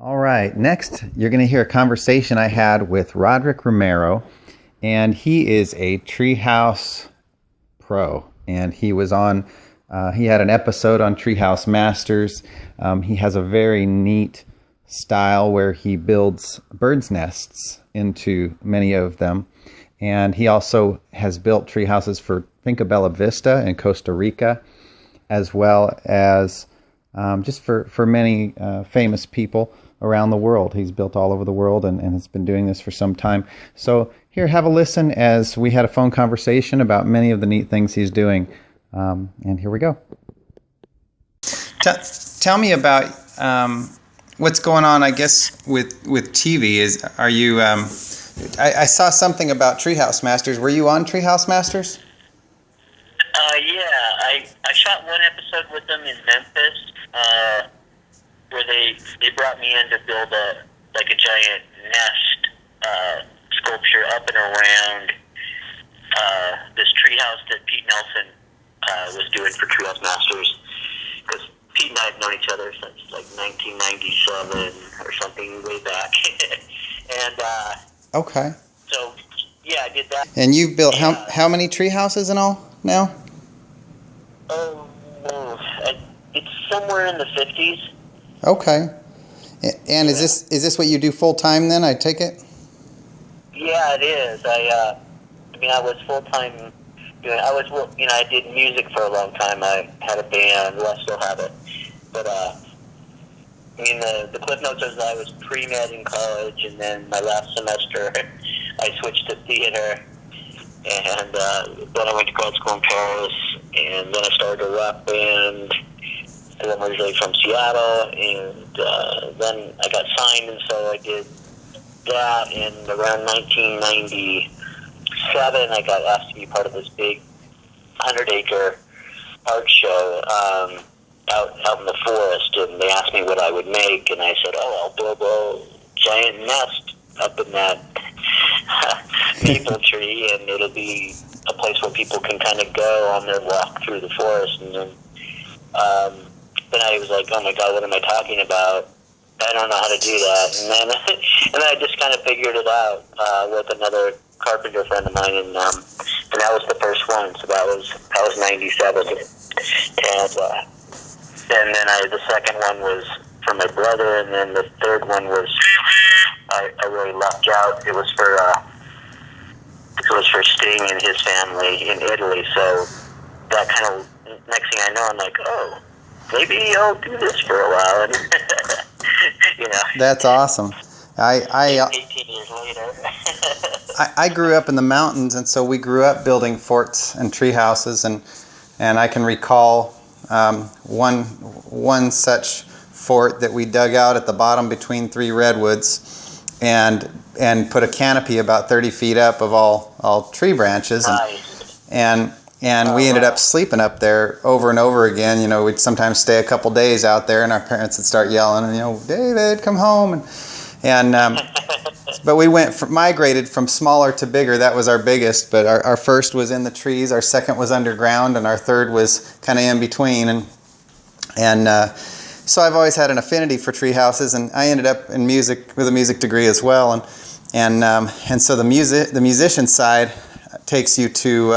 All right, next you're going to hear a conversation I had with Roderick Romero, and he is a Treehouse pro, and he was on. He had an episode on Treehouse Masters. He has a very neat style where he builds birds' nests into many of them, and he also has built tree houses for Finca Bella Vista in Costa Rica, as well as just for many famous people around the world. He's built all over the world and has been doing this for some time. So here, have a listen as we had a phone conversation about many of the neat things he's doing. And here we go. Tell me about what's going on, I guess, with TV. Are you? I saw something about Treehouse Masters. Were you on Treehouse Masters? Yeah, I shot one episode with them in Memphis, where they brought me in to build a giant nest sculpture up and around this treehouse that Pete Nelson was doing for Treehouse Masters. Because Pete and I have known each other since like 1997 or something, way back. And okay. So yeah, I did that. And you've built how many tree houses in all now? It's somewhere in the 50s. Okay. And is this what you do full time then, I take it? Yeah, it is. I was full time doing. I did music for a long time. I had a band. Well, I still have it. But the cliff notes is I was pre-med in college, and then my last semester I switched to theater, and then I went to grad school in Paris, and then I started a rock band. I'm originally from Seattle, and then I got signed, and so I did that. And around 1997, I got asked to be part of this big 100-acre art show out in the forest, and they asked me what I would make, and I said, I'll build a giant nest up in that maple tree, and it'll be a place where people can kind of go on their walk through the forest. And then I was like, oh my God, what am I talking about? I don't know how to do that. And then I just kind of figured it out with another carpenter friend of mine, and that was the first one. So that was 97, and then the second one was for my brother, and then the third one was I really lucked out. It was for Sting and his family in Italy. So that kind of, next thing I know, I'm like, oh, maybe I'll do this for a while. And That's awesome. 18 years later. I grew up in the mountains, and so we grew up building forts and tree houses, and I can recall one such fort that we dug out at the bottom between three redwoods, and put a canopy about 30 feet up of all tree branches, and we ended up sleeping up there over and over again. We'd sometimes stay a couple days out there, and our parents would start yelling, David, come home, but we migrated from smaller to bigger. That was our biggest, but our first was in the trees, our second was underground, and our third was kind of in between. And so I've always had an affinity for tree houses, and I ended up in music with a music degree as well. And so the musician side takes you to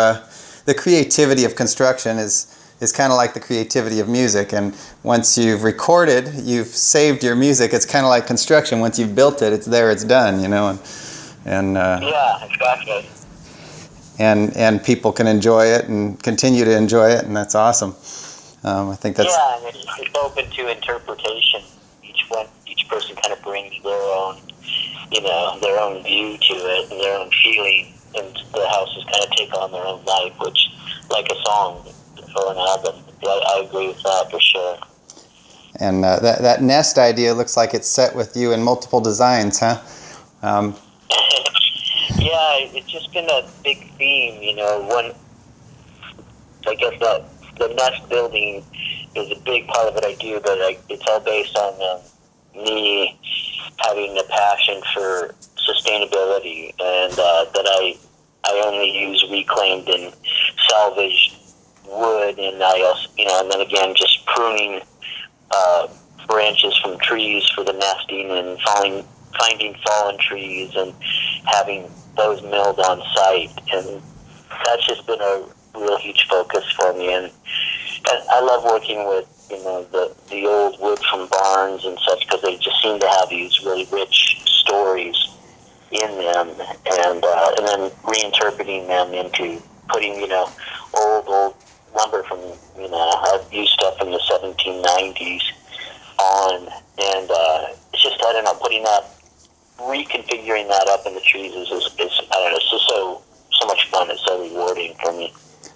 the creativity of construction is kind of like the creativity of music. And once you've recorded, you've saved your music. It's kind of like construction. Once you've built it, it's there, it's done, Yeah, exactly. And people can enjoy it and continue to enjoy it, and that's awesome. I think that's... Yeah, and it's open to interpretation. Each person kind of brings their own view to it and their own feeling, and the houses kind of take on their own life, which, like a song or an album. I agree with that for sure. And that nest idea looks like it's set with you in multiple designs, huh? Yeah, it's just been a big theme, I guess that the nest building is a big part of what I do, but it's all based on me having a passion for sustainability, and that I only use reclaimed and salvaged wood, and I also, and then again, just pruning branches from trees for the nesting, and finding fallen trees and having those milled on site. And that's just been a real huge focus for me. And I love working with, the old wood from barns and such, because they just seem to have these really rich stories in them, and then reinterpreting them into putting, old lumber from, I've used stuff from the 1790s on, and it's just, I don't know, reconfiguring that up in the trees is I don't know, it's just so much fun. It's so rewarding for me.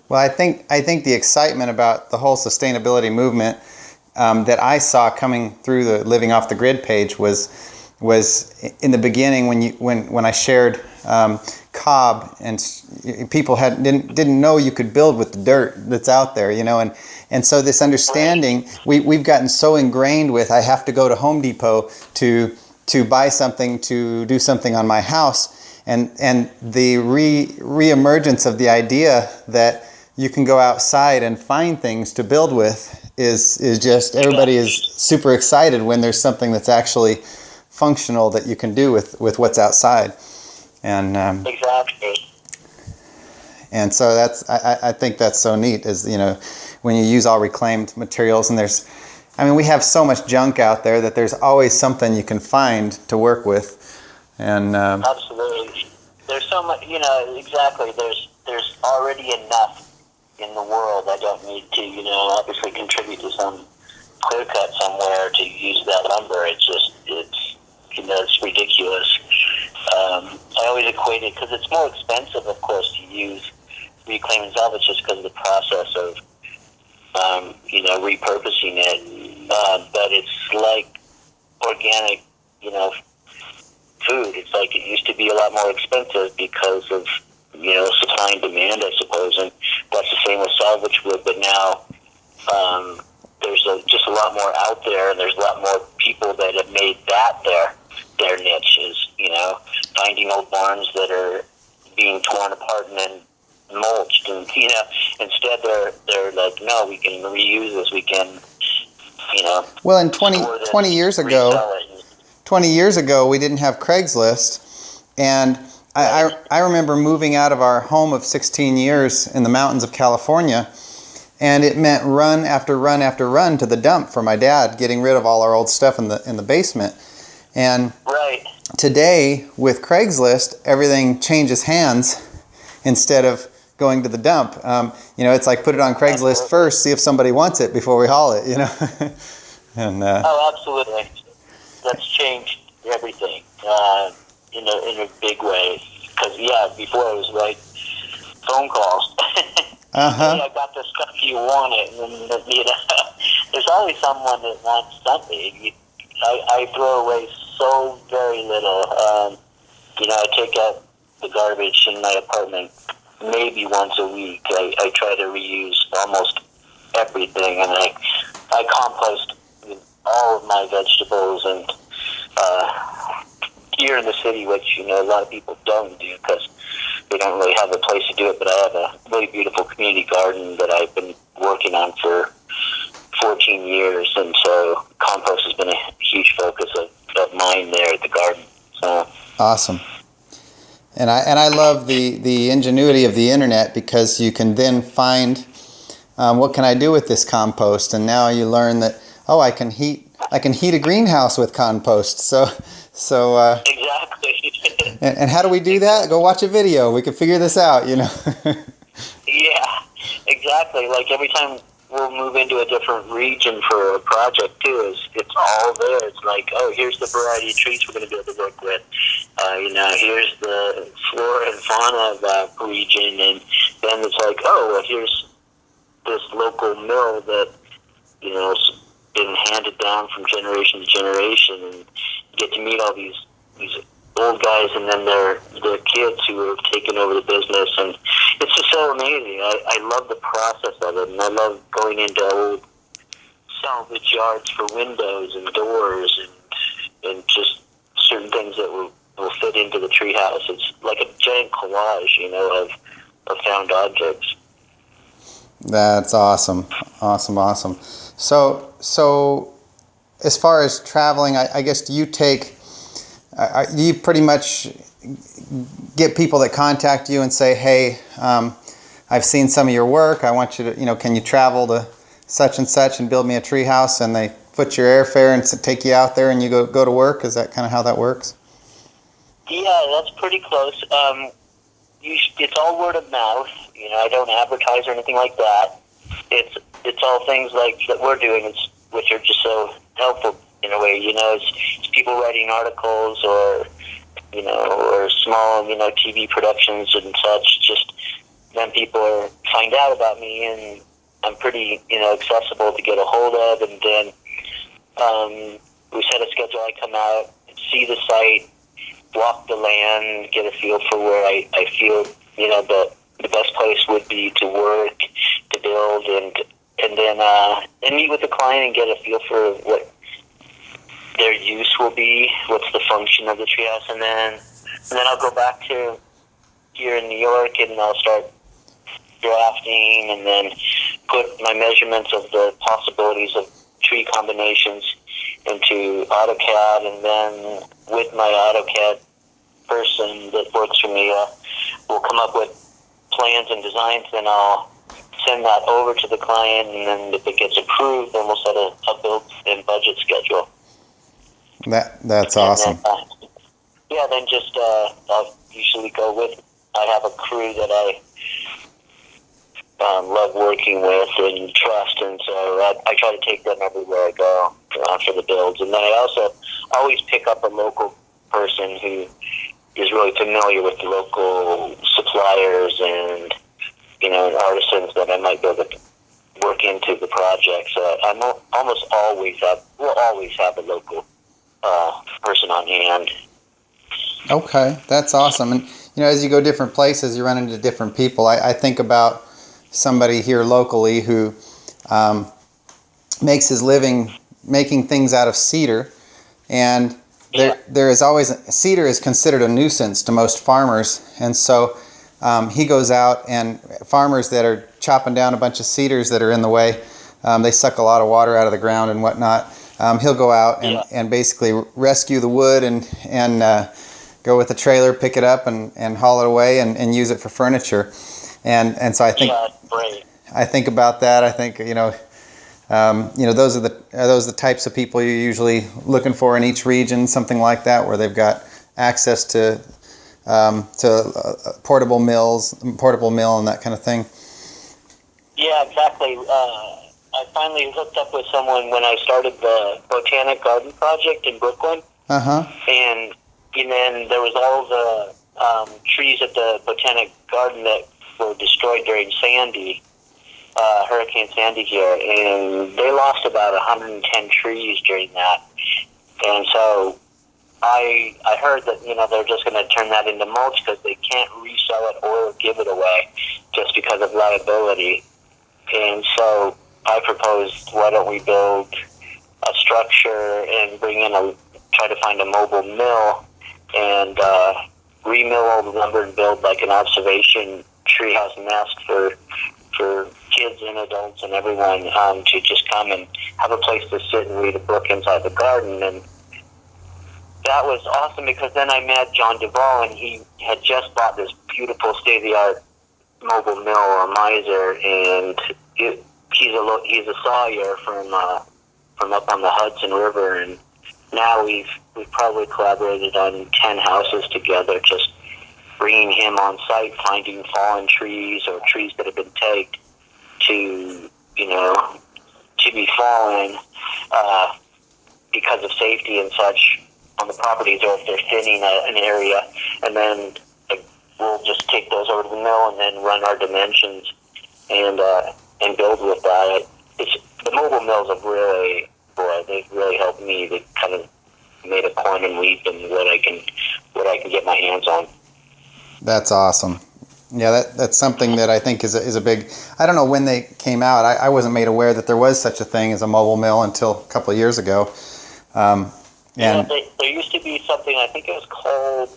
Well, I think the excitement about the whole sustainability movement that I saw coming through the Living Off the Grid page was in the beginning when I shared cob, and people didn't know you could build with the dirt that's out there, and so this understanding we've gotten so ingrained with, I have to go to Home Depot to buy something, to do something on my house, and the re-emergence of the idea that you can go outside and find things to build with is just, everybody is super excited when there's something that's actually functional that you can do with what's outside. And exactly. And so I think that's so neat, is when you use all reclaimed materials, and we have so much junk out there that there's always something you can find to work with. And absolutely, there's so much, exactly. There's already enough in the world. I don't need to, obviously contribute to some clear cut somewhere to use that lumber. It's ridiculous. I always equate it, because it's more expensive, of course, to use reclaim and salvage, just because of the process of, repurposing it. But it's like organic, food. It's like it used to be a lot more expensive because of, supply and demand, I suppose. And that's the same with salvage wood. But now there's just a lot more out there, and there's a lot more people that have made that their niches. Finding old barns that are being torn apart and then mulched, and instead they're like, no, we can reuse this. We can, well, in 20 years ago, 20 years ago, we didn't have Craigslist, and I remember moving out of our home of 16 years in the mountains of California, and it meant run after run after run to the dump for my dad, getting rid of all our old stuff in the basement. And today, with Craigslist, everything changes hands instead of going to the dump. It's like, put it on Craigslist first, see if somebody wants it before we haul it, And oh, absolutely. That's changed everything in a big way. Because, before it was like phone calls. Hey, I got the stuff, you want it. And then, there's always someone that wants something. I throw away so very little. I take out the garbage in my apartment maybe once a week. I try to reuse almost everything, and I compost all of my vegetables. And here in the city, which a lot of people don't do because they don't really have a place to do it, but I have a really beautiful community garden that I've been working on for 14 years, and so compost has been a huge focus of mine there at the garden. So awesome. And I love the ingenuity of the internet, because you can then find what can I do with this compost, and now you learn that I can heat a greenhouse with compost. So exactly. and how do we do that? Go watch a video. We can figure this out. Yeah, exactly. Like every time we'll move into a different region for a project too, it's all there. It's like, here's the variety of trees we're going to be able to work with. Here's the flora and fauna of that region, and then it's like, here's this local mill that has been handed down from generation to generation, and you get to meet all these old guys and then their kids who have taken over the business, and it's just so amazing. I love the process of it, and I love going into old salvage yards for windows and doors and just certain things that will fit into the treehouse. It's like a giant collage, of found objects. That's awesome. So as far as traveling, I guess, do you pretty much get people that contact you and say, hey, I've seen some of your work. I want you to, can you travel to such and such and build me a tree house? And they foot your airfare and take you out there and you go to work? Is that kind of how that works? Yeah, that's pretty close. It's all word of mouth. I don't advertise or anything like that. It's all things like that we're doing, which are just so helpful in a way. It's people writing articles or small TV productions and such. Just then people find out about me, and I'm pretty accessible to get a hold of. And then we set a schedule. I come out, see the site, walk the land, get a feel for where I feel the best place would be to work, to build, and then meet with the client and get a feel for what their use will be, what's the function of the treehouse, and then I'll go back to here in New York and I'll start drafting and then put my measurements of the possibilities of tree combinations into AutoCAD, and then with my AutoCAD person that works for me, we'll come up with plans and designs, then I'll send that over to the client, and then if it gets approved, then we'll set a build and budget schedule. That's awesome. Then just I'll usually go with, I have a crew that I love working with and trust, and so I try to take them everywhere I go for the builds. And then I also always pick up a local person who is really familiar with the local suppliers and artisans that I might be able to work into the project. So I'm almost always have a local person on hand. Okay, that's awesome. And as you go different places, you run into different people. I think about somebody here locally who makes his living making things out of cedar, and there is always cedar is considered a nuisance to most farmers, and so he goes out, and farmers that are chopping down a bunch of cedars that are in the way, they suck a lot of water out of the ground and whatnot. He'll go out and basically rescue the wood and go with the trailer, pick it up and haul it away and use it for furniture. And so I think I think about that. I think those are the types of people you're usually looking for in each region, something like that, where they've got access to portable mill and that kind of thing. Yeah, exactly. I finally hooked up with someone when I started the Botanic Garden Project in Brooklyn. And then there was all the trees at the Botanic Garden that were destroyed during Sandy, Hurricane Sandy here, and they lost about 110 trees during that. And so I heard that they're just going to turn that into mulch because they can't resell it or give it away just because of liability. And so I proposed, why don't we build a structure and try to find a mobile mill and remill all the lumber and build like an observation treehouse nest for kids and adults and everyone to just come and have a place to sit and read a book inside the garden. And that was awesome because then I met John Duvall, and he had just bought this beautiful state-of-the-art mobile mill, a miser, and he's a sawyer from up on the Hudson River, and now we've probably collaborated on 10 houses together, just bringing him on site, finding fallen trees or trees that have been tagged to be fallen because of safety and such on the properties, or if they're thinning an area, and then we'll just take those over to the mill and then run our dimensions and build with that. The mobile mills have they've really helped me. They kind of made a quantum leap in what I can get my hands on. That's awesome. Yeah, that's something that I think is a big. I don't know when they came out. I wasn't made aware that there was such a thing as a mobile mill until a couple of years ago. There used to be something, I think it was called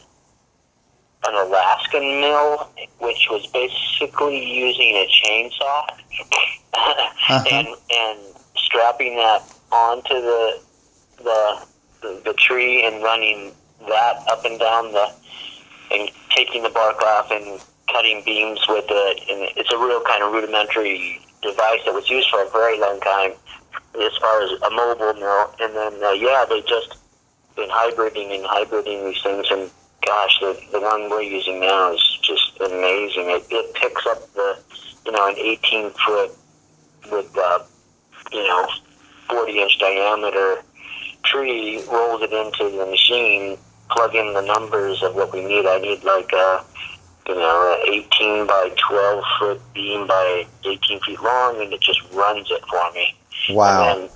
an Alaskan mill, which was basically using a chainsaw and strapping that onto the the tree and running that up and down and taking the bark off and cutting beams with it. And it's a real kind of rudimentary device that was used for a very long time as far as a mobile mill. And then, they just been hybriding these things. And gosh, the one we're using now is just amazing. It picks up an 18-foot with, 40-inch diameter tree, rolls it into the machine, plug in the numbers of what we need. I need like a 18 by 12 foot beam by 18 feet long, and it just runs it for me. Wow. And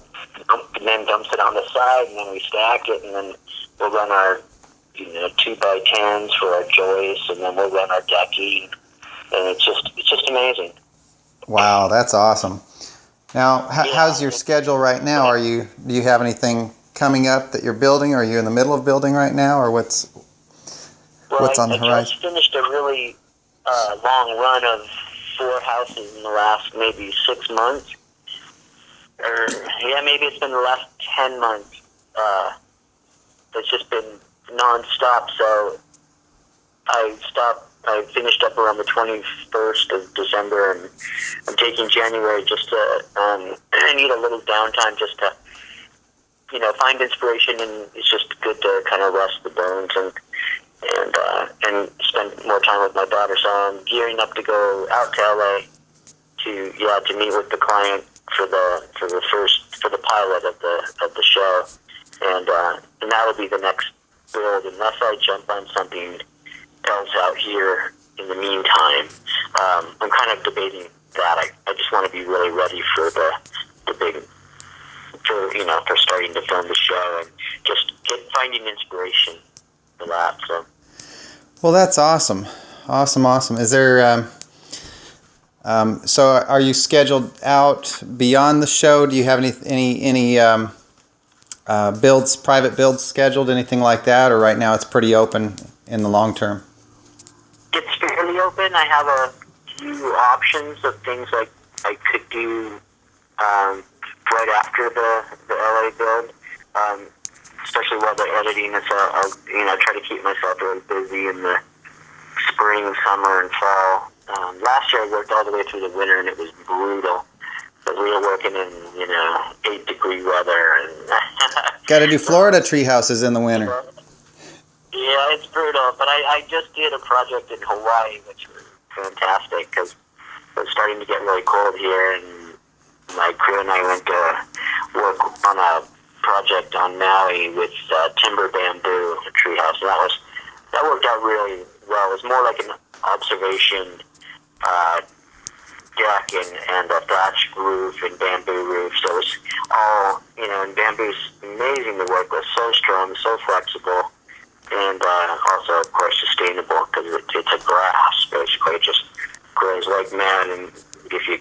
then dumps it on the side, and then we stack it, and then we'll run our 2 by 10s for our joists, and then we'll run our decking, and it's just amazing. Wow, that's awesome. Now, how's your schedule right now? Do you have anything coming up that you're building? Are you in the middle of building right now, or what's on the horizon? I just finished a really long run of 4 houses in the last maybe 6 months. Maybe it's been the last 10 months. It's just been nonstop. So I finished up around the 21st of December, and I'm taking January just to, I need a little downtime just to, find inspiration, and it's just good to kind of rest the bones and spend more time with my daughter. So I'm gearing up to go out to LA to meet with the client for the pilot of the show, and that'll be the next build, unless I jump on something else out here in the meantime. I'm kind of debating that. I just want to be really ready for the big, for starting to film the show, and just finding inspiration for that. So. Well, that's awesome. Awesome. Is there, so are you scheduled out beyond the show? Do you have any private builds scheduled, anything like that, or right now it's pretty open in the long term? It's fairly open. I have a few options of things I could do right after the LA build, especially while they're editing. So I'll try to keep myself really busy in the spring, summer, and fall. Last year I worked all the way through the winter, and it was brutal. But we were working in 8-degree weather, and got to do Florida treehouses in the winter. Yeah, it's brutal. But I just did a project in Hawaii, which was fantastic because it was starting to get really cold here, and my crew and I went to work on a project on Maui with timber bamboo treehouse, and that worked out really well. It was more like an observation deck and a thatched roof and bamboo roof. So it was all, and bamboo's amazing to work with, so strong, so flexible, and also, of course, sustainable because it's a grass, basically. It just grows like mad, and if you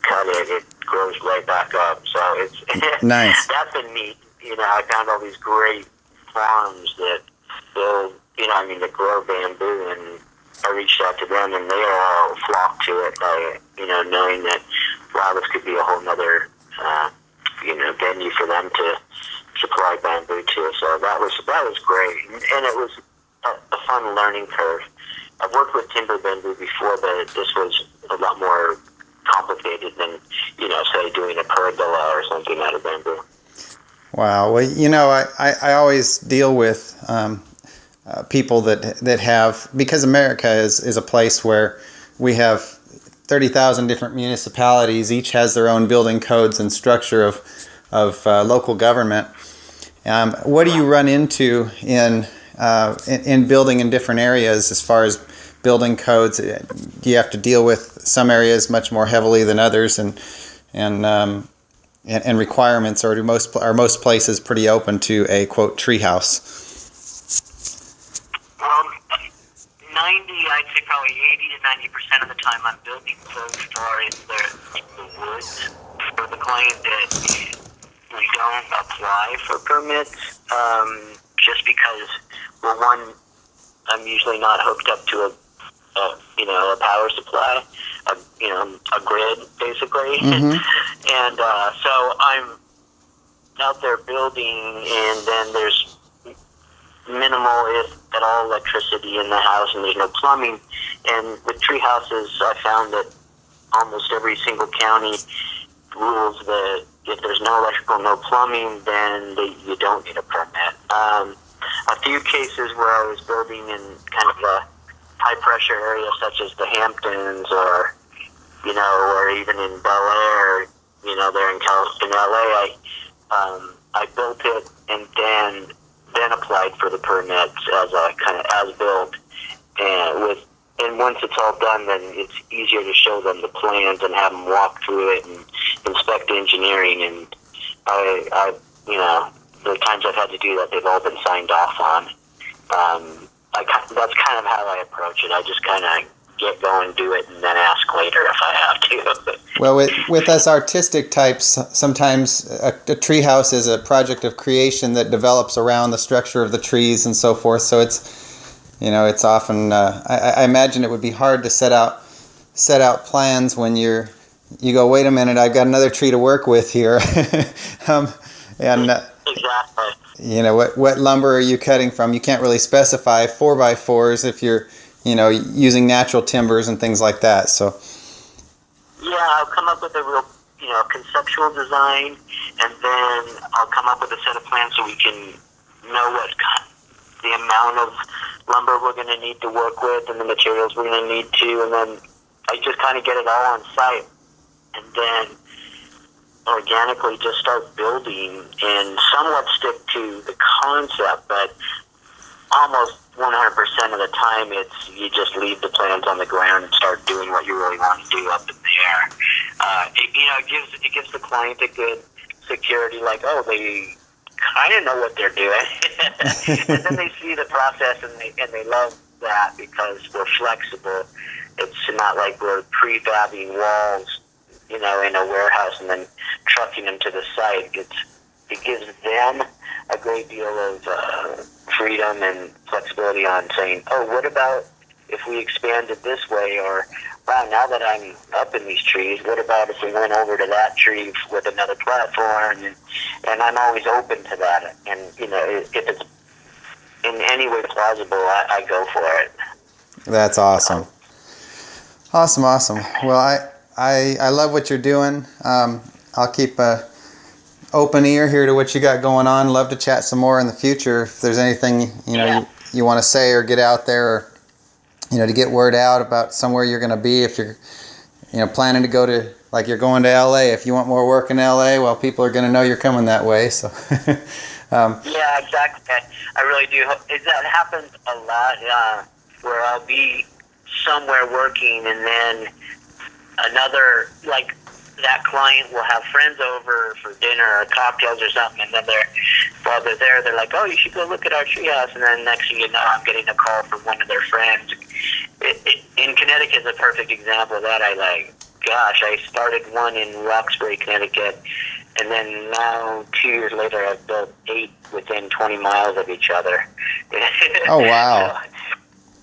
cut it, it grows right back up. So it's nice. That's been neat. I found all these great farms that build, that grow bamboo, and I reached out to them, and they all flocked to it by, knowing that, wow, this could be a whole nother, venue for them to supply bamboo to. So that was great, and it was a fun learning curve. I've worked with timber bamboo before, but this was a lot more complicated than, say doing a pergola or something out of bamboo. Wow. Well, I always deal with people that have, because America is a place where we have 30,000 different municipalities. Each has their own building codes and structure of local government. What do you run into in building in different areas as far as building codes? Do you have to deal with some areas much more heavily than others, and requirements, or are most places pretty open to a quote treehouse? 90, I'd say probably 80 to 90% of the time I'm building so far in the woods for the client that we don't apply for permits, just because, well, one, I'm usually not hooked up to a power supply, a grid, basically. Mm-hmm. And so out there building, and then there's minimal, if at all, electricity in the house, and there's no plumbing. And with tree houses, I found that almost every single county rules that if there's no electrical, no plumbing, then you don't need a permit. A few cases where I was building in kind of a high pressure area, such as the Hamptons, or or even in Bel Air, there in California, LA, I built it and then applied for the permits as a kind of as built, and once it's all done, then it's easier to show them the plans and have them walk through it and inspect engineering. And I the times I've had to do that, they've all been signed off on. That's kind of how I approach it. I just kind of get going, do it, and then ask later if I have to. Well, with us artistic types, sometimes a treehouse is a project of creation that develops around the structure of the trees and so forth. So it's often I imagine it would be hard to set out plans when you go, wait a minute, I've got another tree to work with here. And Exactly. What lumber are you cutting from? You can't really specify 4x4s if you're using natural timbers and things like that. So yeah, I'll come up with a real conceptual design, and then I'll come up with a set of plans so we can know what the amount of lumber we're going to need to work with and the materials we're going to need to, and then I just kind of get it all on site, and then organically just start building and somewhat stick to the concept, but almost 100% of the time you just leave the plans on the ground and start doing what you really want to do up in the air. It gives the client a good security, like, oh, they kind of know what they're doing. And then they see the process, and they love that because we're flexible. It's not like we're prefabbing walls in a warehouse and then trucking them to the site. It gives them a great deal of freedom and flexibility on saying, oh, what about if we expanded this way? Or, wow, now that I'm up in these trees, what about if we went over to that tree with another platform? And I'm always open to that. And, if it's in any way plausible, I go for it. That's awesome. Awesome. Well, I love what you're doing. I'll keep a open ear here to what you got going on. Love to chat some more in the future. If there's anything you want to say or get out there, or to get word out about somewhere you're going to be. If you're planning to go to, like, you're going to LA. If you want more work in LA, well, people are going to know you're coming that way. So yeah, exactly. I really do. That happens a lot, where I'll be somewhere working, and then another, like, that client will have friends over for dinner or cocktails or something, and then while they're there, they're like, oh, you should go look at our treehouse, and then next thing you know, I'm getting a call from one of their friends. In Connecticut is a perfect example of that. I started one in Roxbury, Connecticut, and then now 2 years later, I've built 8 within 20 miles of each other. Oh, wow.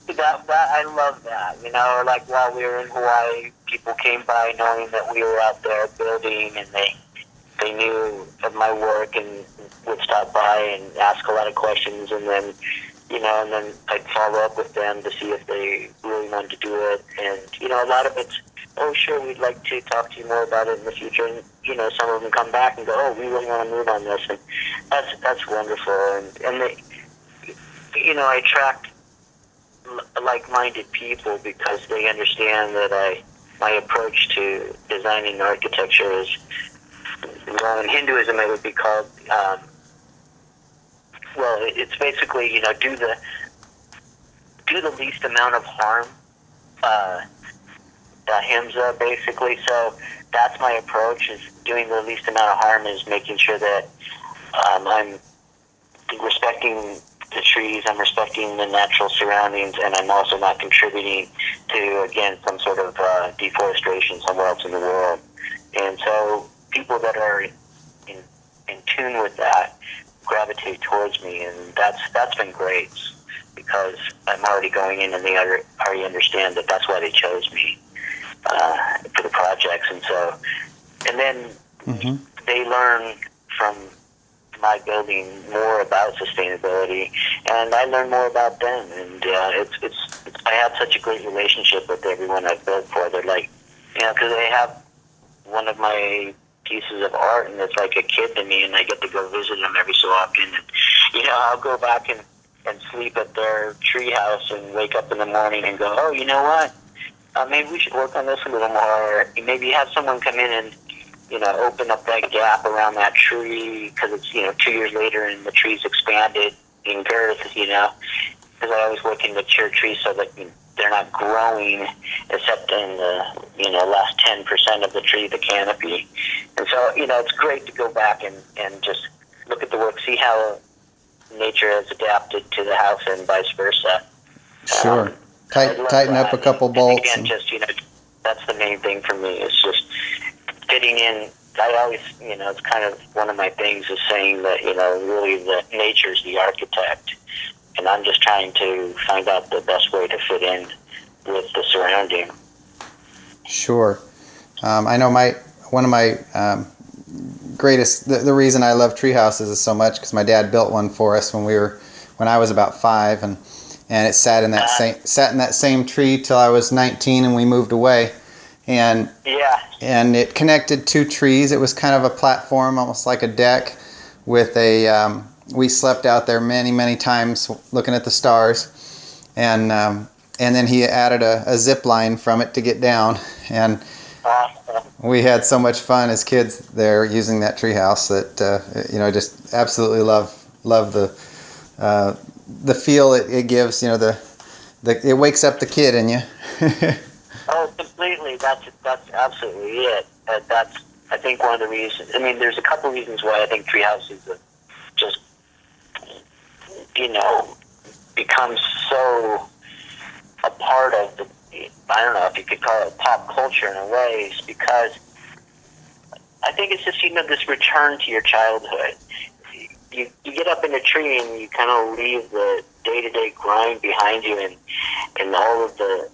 So, that I love that. Like, while we were in Hawaii, people came by knowing that we were out there building, and they knew of my work and would stop by and ask a lot of questions, and then and then I'd follow up with them to see if they really wanted to do it. And a lot of it's, oh, sure, we'd like to talk to you more about it in the future. And some of them come back and go, oh, we really want to move on this, and that's wonderful. And they, I attract like-minded people because they understand that my approach to designing and architecture is, well, in Hinduism it would be called, it's basically, do the least amount of harm, ahimsa, basically. So that's my approach, is doing the least amount of harm, is making sure that I'm respecting the trees, I'm respecting the natural surroundings, and I'm also not contributing to, again, some sort of deforestation somewhere else in the world. And so people that are in tune with that gravitate towards me, and that's been great, because I'm already going in and they already understand that that's why they chose me for the projects. And so, and then they learn from my building more about sustainability, and I learn more about them. And I have such a great relationship with everyone I've built for. They're like, because they have one of my pieces of art, and it's like a kid to me, and I get to go visit them every so often. And, I'll go back and sleep at their treehouse and wake up in the morning and go, oh, you know what? Maybe we should work on this a little more. Maybe have someone come in and, open up that gap around that tree because it's, 2 years later and the tree's expanded in girth, because I always look in mature trees so that they're not growing except in the, last 10% of the tree, the canopy. And so, it's great to go back and just look at the work, see how nature has adapted to the house and vice versa. Sure. Tighten up a couple bolts. And again, just, that's the main thing for me. It's just fitting in. I always, it's kind of one of my things is saying that, really that nature's the architect. And I'm just trying to find out the best way to fit in with the surrounding. Sure. I know one of my greatest, the reason I love tree houses is so much because my dad built one for us when I was about 5, and it sat in that same tree till I was 19, and we moved away. And it connected 2 trees. It was kind of a platform, almost like a deck, with a. We slept out there many, many times looking at the stars, and then he added a zip line from it to get down, and we had so much fun as kids there using that treehouse that just absolutely love the feel it gives. It wakes up the kid in you. Oh, completely. That's absolutely it. That's, I think, one of the reasons. I mean, there's a couple reasons why I think treehouses have just, become so a part of the, I don't know if you could call it pop culture in a way, is because I think it's just, this return to your childhood. You get up in a tree and you kind of leave the day-to-day grind behind you, and all of the,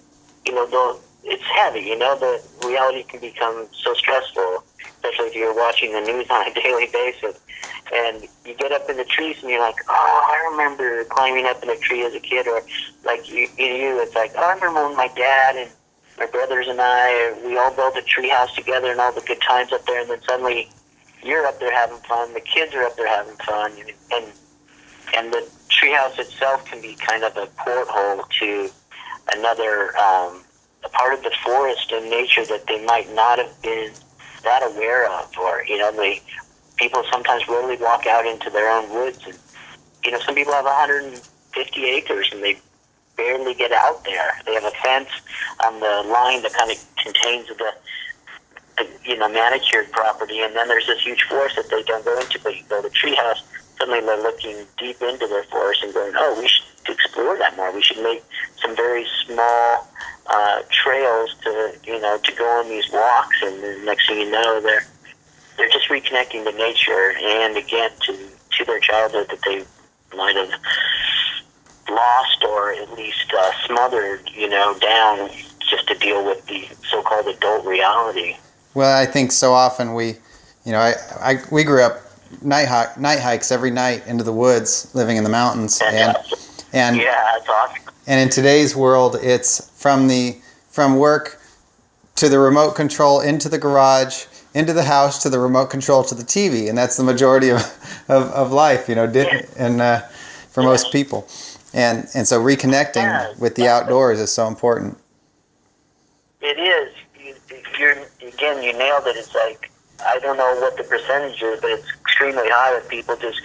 it's heavy, the reality can become so stressful, especially if you're watching the news on a daily basis. And you get up in the trees and you're like, oh, I remember climbing up in a tree as a kid, or like you, it's like, oh, I remember when my dad and my brothers and we all built a tree house together and all the good times up there, and then suddenly you're up there having fun, the kids are up there having fun, and the treehouse itself can be kind of a porthole to another a part of the forest and nature that they might not have been that aware of, or people sometimes rarely walk out into their own woods, and some people have 150 acres and they barely get out there. They have a fence on the line that kind of contains the manicured property, and then there's this huge forest that they don't go into. But you go to treehouse, suddenly they're looking deep into their forest and going, oh, we should explore that more. We should make some very small trails to go on these walks, and the next thing you know, they're just reconnecting to nature and again to their childhood that they might have lost or at least smothered, down just to deal with the so-called adult reality. Well, I think so often we grew up night hikes every night into the woods, living in the mountains, and yeah, that's awesome. And in today's world, it's from work to the remote control into the garage, into the house to the remote control to the TV, and that's the majority of life, and for most people, and so reconnecting with the outdoors is so important. It is. You nailed it. It's like, I don't know what the percentage is, but it's extremely high with people just,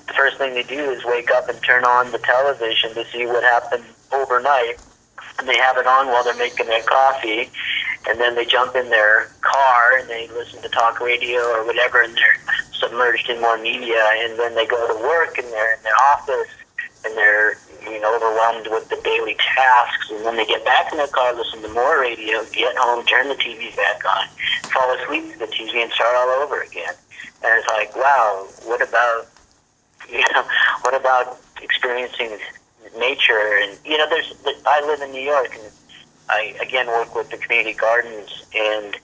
the first thing they do is wake up and turn on the television to see what happened overnight, and they have it on while they're making their coffee, and then they jump in their car and they listen to talk radio or whatever, and they're submerged in more media, and then they go to work and they're in their office and they're overwhelmed with the daily tasks, and then they get back in their car, listen to more radio, get home, turn the TV back on, fall asleep to the TV, and start all over again. And it's like, wow, what about experiencing nature? And I live in New York, and I again work with the community gardens, and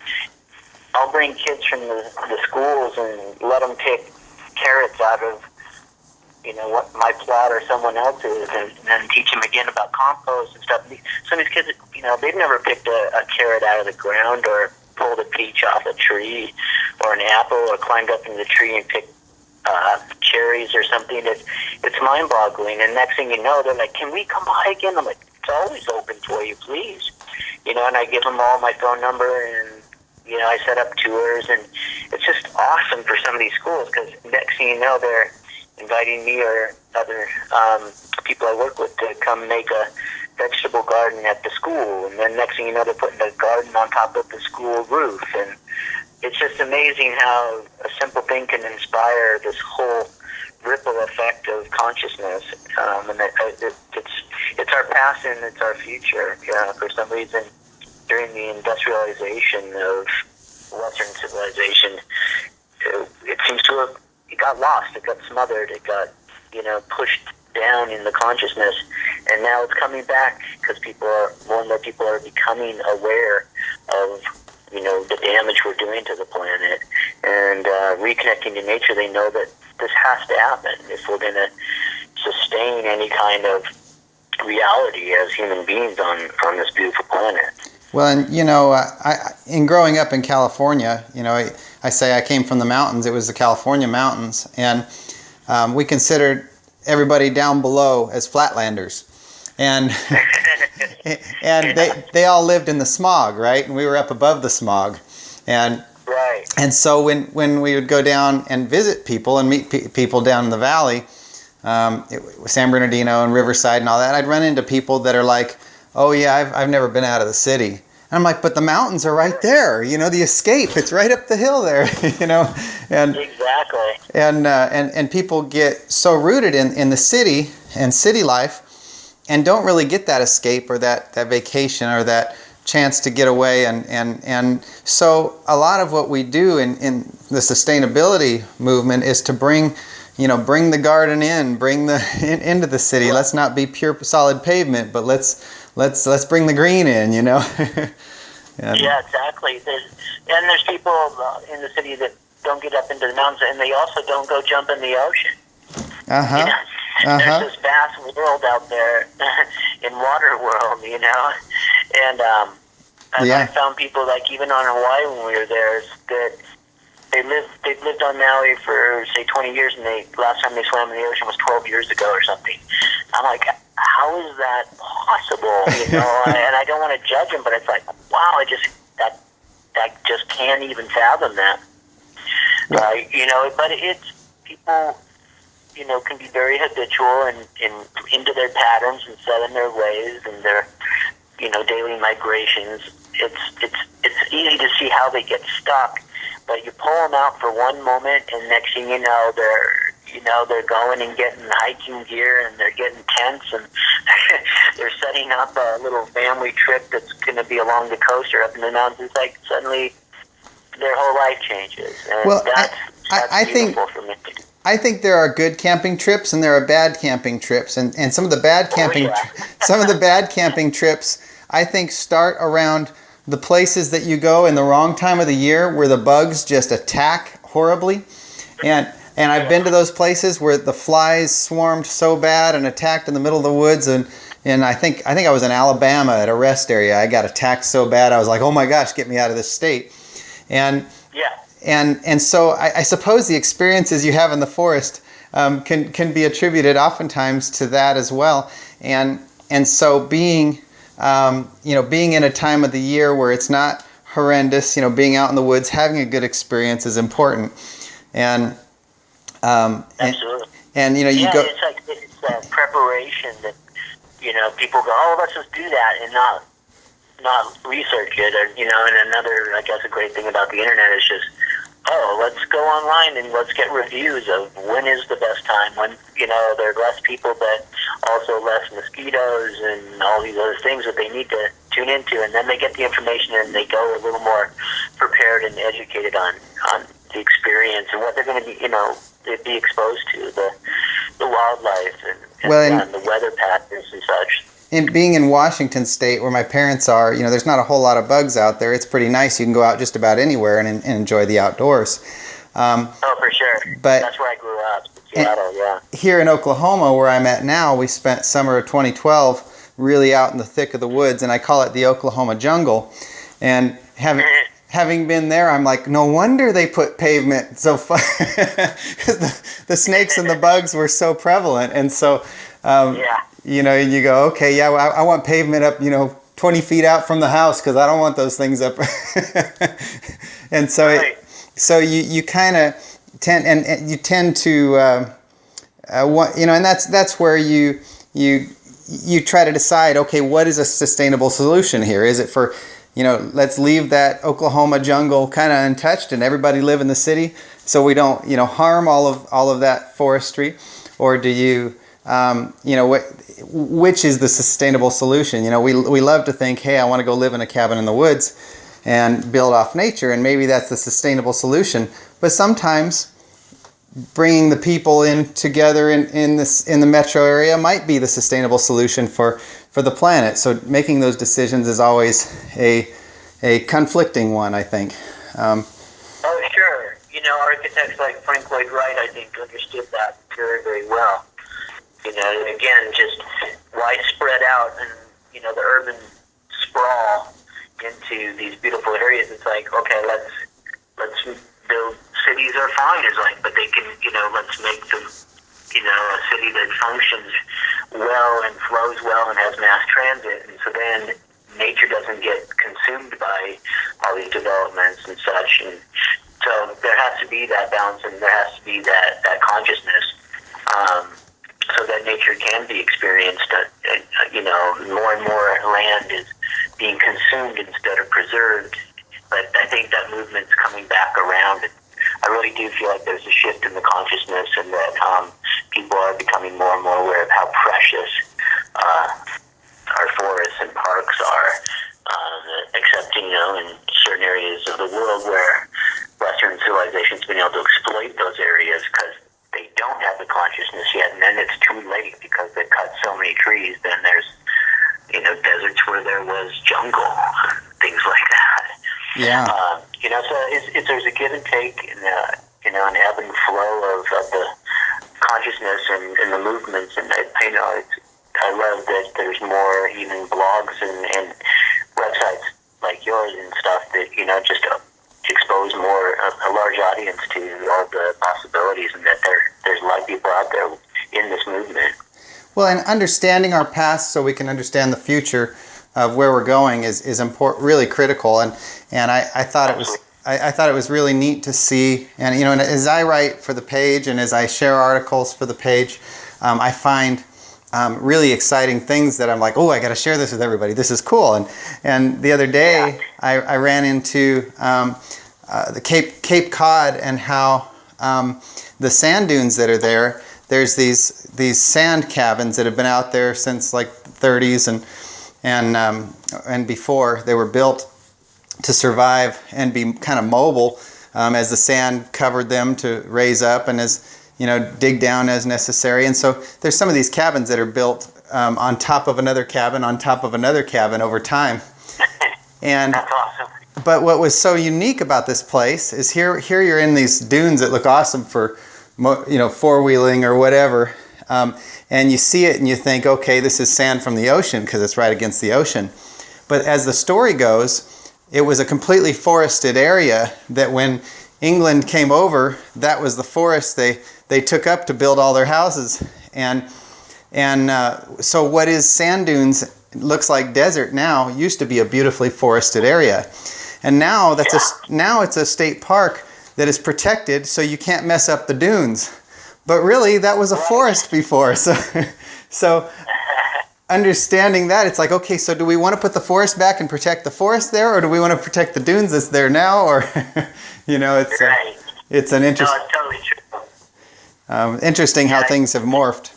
I'll bring kids from the schools and let them pick carrots out of, what my plot or someone else's, and then teach them again about compost and stuff. Some of these kids, they've never picked a carrot out of the ground or pulled a peach off a tree or an apple or climbed up in the tree and picked cherries or something. It's mind-boggling. And next thing you know, they're like, "Can we come by again?" I'm like, "It's always open for you, please." And I give them all my phone number, and I set up tours, and it's just awesome for some of these schools, because next thing you know, they're inviting me or other people I work with to come make a vegetable garden at the school, and then next thing you know, they're putting a garden on top of the school roof, and it's just amazing how a simple thing can inspire this whole ripple effect of consciousness, and it's our past and it's our future. For some reason, during the industrialization of Western civilization, it seems to have, it got lost, it got smothered, it got pushed down in the consciousness, and now it's coming back because more and more people are becoming aware of the damage we're doing to the planet, and reconnecting to nature. They know that this has to happen if we're going to sustain any kind of reality as human beings on this beautiful planet. Well, and in growing up in California, I say I came from the mountains. It was the California mountains, and we considered everybody down below as flatlanders, and they all lived in the smog, right? And we were up above the smog, and right. And so when we would go down and visit people and meet people down in the valley, San Bernardino and Riverside and all that, I'd run into people that are like, "Oh yeah, I've never been out of the city." And I'm like, "But the mountains are right there. The escape, it's right up the hill there." And exactly. And people get so rooted in the city and city life, and don't really get that escape or that vacation or that chance to get away. And so a lot of what we do in the sustainability movement is to bring the garden into the city. Right. Let's not be pure solid pavement, but let's bring the green in. Yeah, exactly. There's people in the city that don't get up into the mountains, and they also don't go jump in the ocean. There's this vast world out there in water world, and I found people, like, even on Hawaii when we were there, that they've lived on Maui for, say, 20 years, and last time they swam in the ocean was 12 years ago or something. I'm like, how is that possible? And I don't want to judge them, but it's like, wow, I just can't even fathom that. But it's people, can be very habitual and into their patterns and set in their ways and their, daily migrations. It's easy to see how they get stuck, but you pull them out for one moment, and next thing you know, they're going and getting hiking gear, and they're getting tents, and they're setting up a little family trip that's going to be along the coast or up in the mountains. It's like suddenly their whole life changes, and well, that's beautiful for me. I think there are good camping trips and there are bad camping trips, and some of the bad camping some of the bad camping trips, I think, start around the places that you go in the wrong time of the year where the bugs just attack horribly. And I've been to those places where the flies swarmed so bad and attacked in the middle of the woods, and I think I was in Alabama at a rest area. I got attacked so bad I was like, "Oh my gosh, get me out of this state." And so I suppose the experiences you have in the forest can be attributed oftentimes to that as well. And so being in a time of the year where it's not horrendous, being out in the woods, having a good experience is important. And absolutely. And you go. It's like it's preparation that people go, "Oh, let's just do that," and not research it. Or and another, I guess, a great thing about the internet is just, let's go online and let's get reviews of when is the best time, when there are less people, but also less mosquitoes and all these other things that they need to tune into, and then they get the information and they go a little more prepared and educated on the experience and what they're going to be exposed to, the wildlife and the weather patterns and such. And being in Washington State, where my parents are, there's not a whole lot of bugs out there. It's pretty nice. You can go out just about anywhere and enjoy the outdoors. For sure. But that's where I grew Seattle, yeah. Here in Oklahoma, where I'm at now, we spent summer of 2012 really out in the thick of the woods, and I call it the Oklahoma jungle. And having been there, I'm like, no wonder they put pavement so far, because the snakes and the bugs were so prevalent. And so, you know, you go, okay, yeah, well, I want pavement up, 20 feet out from the house, because I don't want those things up. And so, right. You kind of tend, and you tend to, and that's where you try to decide, okay, what is a sustainable solution here? Is it for, let's leave that Oklahoma jungle kind of untouched and everybody live in the city so we don't, harm all of that forestry? Or do you, which is the sustainable solution? We love to think, hey, I want to go live in a cabin in the woods and build off nature, and maybe that's the sustainable solution. But sometimes bringing the people in together in the metro area might be the sustainable solution for the planet. So making those decisions is always a conflicting one, I think. Oh, sure. Architects like Frank Lloyd Wright, I think, understood that very, very well. Again, just why spread out and, the urban sprawl into these beautiful areas? It's like, okay, let's build cities are fine, but they can, let's make them, a city that functions well and flows well and has mass transit. And so then nature doesn't get consumed by all these developments and such. And so there has to be that balance, and there has to be that consciousness, so that nature can be experienced. More and more land is being consumed instead of preserved. But I think that movement's coming back around. I really do feel like there's a shift in the consciousness, and that people are becoming more and more aware of how precious our forests and parks are, except, in certain areas of the world where Western civilization's been able to exploit those areas because they don't have the consciousness yet, and then it's too late because they've cut so many trees. Then there's, deserts where there was jungle, things like that. Yeah. So there's a give and take, and an ebb and flow of the consciousnness and the movements, and I love that there's more even blogs and websites like yours and stuff that just expose more a large audience to all the possibilities, and that there's a lot of people out there in this movement. Well, and understanding our past so we can understand the future of where we're going is important, really critical. And I thought it was really neat to see. And and as I write for the page and as I share articles for the page, I find really exciting things that I'm like, oh, I got to share this with everybody. This is cool. And the other day I ran into the Cape Cod and how the sand dunes that are there. There's these sand cabins that have been out there since like the 30s and before. They were built to survive and be kind of mobile as the sand covered them to raise up and as dig down as necessary. And so there's some of these cabins that are built on top of another cabin on top of another cabin over time. And that's awesome. But what was so unique about this place is here you're in these dunes that look awesome for four-wheeling or whatever, and you see it and you think, okay, this is sand from the ocean because it's right against the ocean. But as the story goes, it was a completely forested area that when England came over, that was the forest they took up to build all their houses. And so what is sand dunes looks like desert now used to be a beautifully forested area. And now now it's a state park that is protected, so you can't mess up the dunes. But really, that was a forest before. So understanding that, it's like, okay, so do we want to put the forest back and protect the forest there, or do we want to protect the dunes that's there now? Or, it's right. It's an interesting. No, it's totally true. Interesting how things have morphed.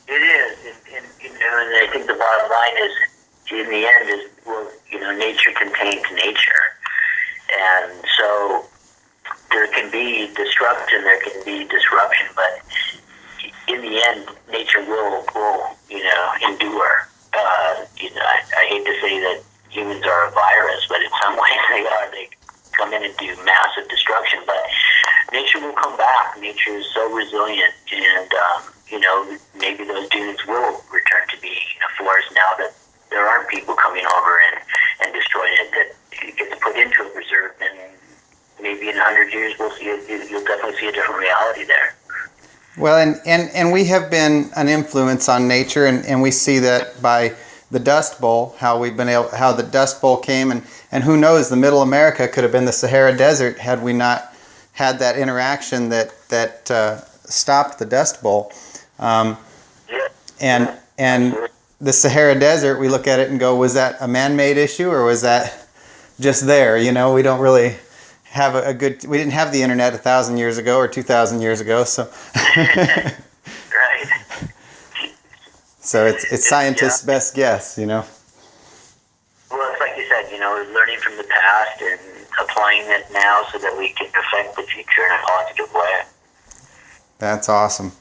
It is, and I think the bottom line is, in the end, is nature contains nature, and so there can be destruction, there can be disruption, but in the end, nature will endure. I hate to say that humans are a virus, but in some ways they are. They come in and do massive destruction, but nature will come back. Nature is so resilient. see a different reality there. Well, and we have been an influence on nature, and we see that by the Dust Bowl, how the Dust Bowl came, and who knows, the Middle America could have been the Sahara Desert had we not had that interaction that stopped the Dust Bowl. And the Sahara Desert, we look at it and go, was that a man-made issue, or was that just there? You know, we don't really have we didn't have the internet 1,000 years ago or 2,000 years ago, so. Right. So it's scientists' best guess, you know. Well, it's like you said, you know, learning from the past and applying it now so that we can affect the future in a positive way. That's awesome.